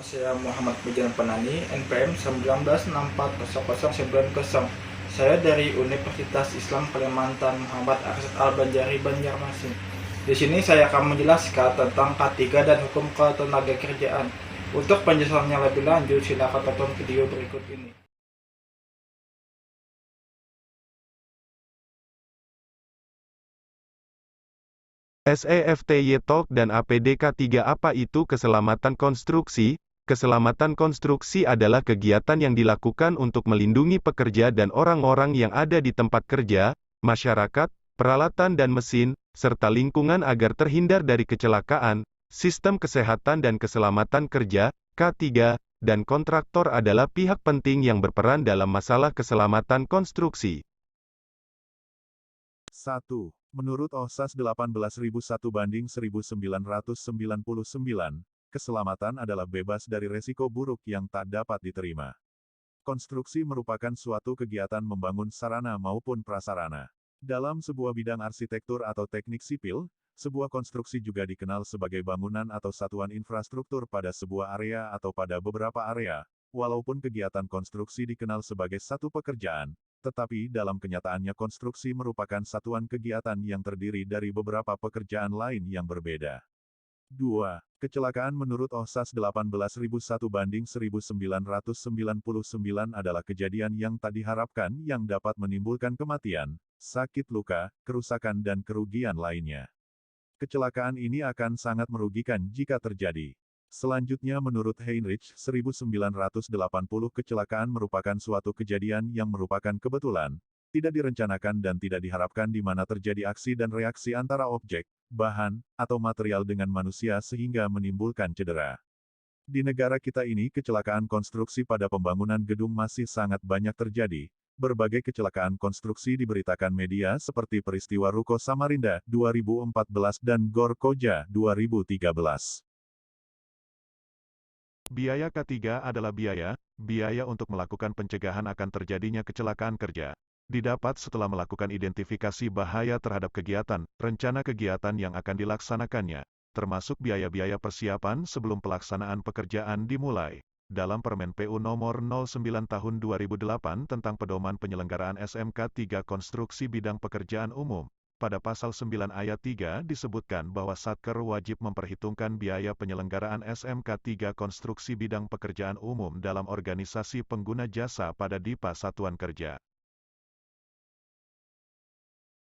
Saya Muhammad Pujan Panani, NPM 19640090. Saya dari Universitas Islam Kalimantan Muhammad Arsyad Al-Banjari Banjarmasin. Di sini saya akan menjelaskan tentang K3 dan hukum ketenagakerjaan. Untuk penjelasannya lebih lanjut, silakan tonton video berikut ini. SEFTY Talk dan APDK 3. Apa itu keselamatan konstruksi? Keselamatan konstruksi adalah kegiatan yang dilakukan untuk melindungi pekerja dan orang-orang yang ada di tempat kerja, masyarakat, peralatan dan mesin, serta lingkungan agar terhindar dari kecelakaan. Sistem kesehatan dan keselamatan kerja, K3, dan kontraktor adalah pihak penting yang berperan dalam masalah keselamatan konstruksi. 1. Menurut OHSAS 18001/1999, keselamatan adalah bebas dari resiko buruk yang tak dapat diterima. Konstruksi merupakan suatu kegiatan membangun sarana maupun prasarana. Dalam sebuah bidang arsitektur atau teknik sipil, sebuah konstruksi juga dikenal sebagai bangunan atau satuan infrastruktur pada sebuah area atau pada beberapa area. Walaupun kegiatan konstruksi dikenal sebagai satu pekerjaan, tetapi dalam kenyataannya konstruksi merupakan satuan kegiatan yang terdiri dari beberapa pekerjaan lain yang berbeda. 2. Kecelakaan menurut OHSAS 18001/1999 adalah kejadian yang tak diharapkan yang dapat menimbulkan kematian, sakit luka, kerusakan dan kerugian lainnya. Kecelakaan ini akan sangat merugikan jika terjadi. Selanjutnya menurut Heinrich 1980 kecelakaan merupakan suatu kejadian yang merupakan kebetulan, tidak direncanakan dan tidak diharapkan di mana terjadi aksi dan reaksi antara objek, bahan, atau material dengan manusia sehingga menimbulkan cedera. Di negara kita ini kecelakaan konstruksi pada pembangunan gedung masih sangat banyak terjadi. Berbagai kecelakaan konstruksi diberitakan media seperti peristiwa Ruko Samarinda 2014 dan Gor Koja 2013. Biaya K3 adalah biaya untuk melakukan pencegahan akan terjadinya kecelakaan kerja. Didapat setelah melakukan identifikasi bahaya terhadap kegiatan, rencana kegiatan yang akan dilaksanakannya, termasuk biaya-biaya persiapan sebelum pelaksanaan pekerjaan dimulai. Dalam Permen PU Nomor 09 Tahun 2008 tentang Pedoman Penyelenggaraan SMK 3 Konstruksi Bidang Pekerjaan Umum, pada pasal 9 ayat 3 disebutkan bahwa Satker wajib memperhitungkan biaya penyelenggaraan SMK 3 Konstruksi Bidang Pekerjaan Umum dalam organisasi pengguna jasa pada DIPA Satuan Kerja.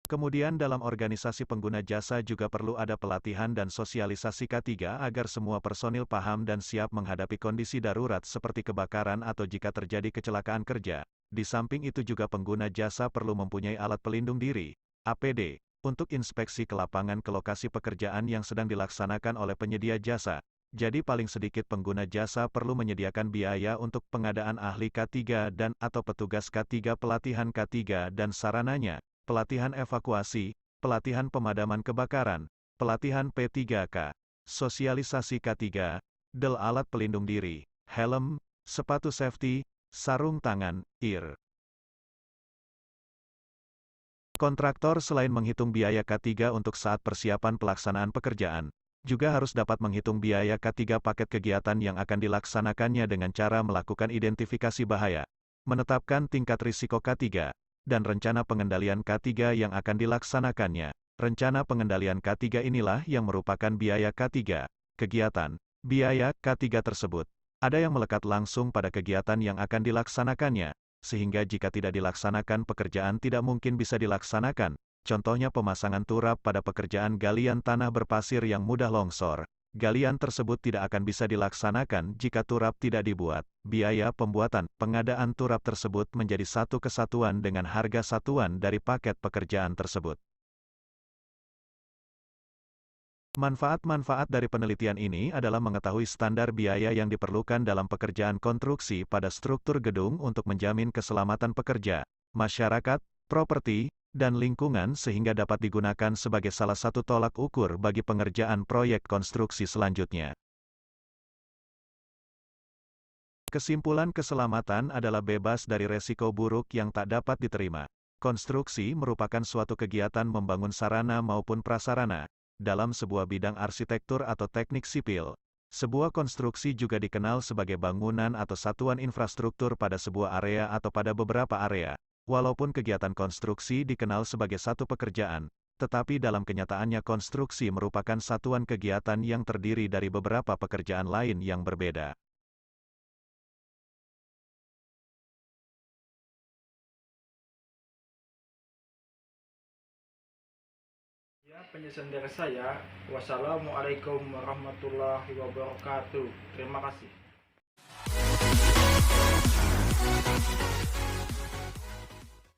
Kemudian dalam organisasi pengguna jasa juga perlu ada pelatihan dan sosialisasi K3 agar semua personil paham dan siap menghadapi kondisi darurat seperti kebakaran atau jika terjadi kecelakaan kerja. Di samping itu juga pengguna jasa perlu mempunyai alat pelindung diri, APD, untuk inspeksi ke lapangan ke lokasi pekerjaan yang sedang dilaksanakan oleh penyedia jasa. Jadi paling sedikit pengguna jasa perlu menyediakan biaya untuk pengadaan ahli K3 dan atau petugas K3 pelatihan K3 dan sarananya, pelatihan evakuasi, pelatihan pemadaman kebakaran, pelatihan P3K, sosialisasi K3, alat pelindung diri, helm, sepatu safety, sarung tangan, ear. Kontraktor selain menghitung biaya K3 untuk saat persiapan pelaksanaan pekerjaan, juga harus dapat menghitung biaya K3 paket kegiatan yang akan dilaksanakannya dengan cara melakukan identifikasi bahaya, menetapkan tingkat risiko K3, dan rencana pengendalian K3 yang akan dilaksanakannya. Rencana pengendalian K3 inilah yang merupakan biaya K3, kegiatan, biaya K3 tersebut. Ada yang melekat langsung pada kegiatan yang akan dilaksanakannya, sehingga jika tidak dilaksanakan pekerjaan tidak mungkin bisa dilaksanakan. Contohnya pemasangan turap pada pekerjaan galian tanah berpasir yang mudah longsor. Galian tersebut tidak akan bisa dilaksanakan jika turap tidak dibuat. Biaya pembuatan, pengadaan turap tersebut menjadi satu kesatuan dengan harga satuan dari paket pekerjaan tersebut. Manfaat-manfaat dari penelitian ini adalah mengetahui standar biaya yang diperlukan dalam pekerjaan konstruksi pada struktur gedung untuk menjamin keselamatan pekerja, masyarakat, properti, dan lingkungan sehingga dapat digunakan sebagai salah satu tolak ukur bagi pengerjaan proyek konstruksi selanjutnya. Kesimpulan keselamatan adalah bebas dari resiko buruk yang tak dapat diterima. Konstruksi merupakan suatu kegiatan membangun sarana maupun prasarana dalam sebuah bidang arsitektur atau teknik sipil. Sebuah konstruksi juga dikenal sebagai bangunan atau satuan infrastruktur pada sebuah area atau pada beberapa area. Walaupun kegiatan konstruksi dikenal sebagai satu pekerjaan, tetapi dalam kenyataannya konstruksi merupakan satuan kegiatan yang terdiri dari beberapa pekerjaan lain yang berbeda. Ya, penjelasan dari saya. Wassalamualaikum warahmatullahi wabarakatuh. Terima kasih.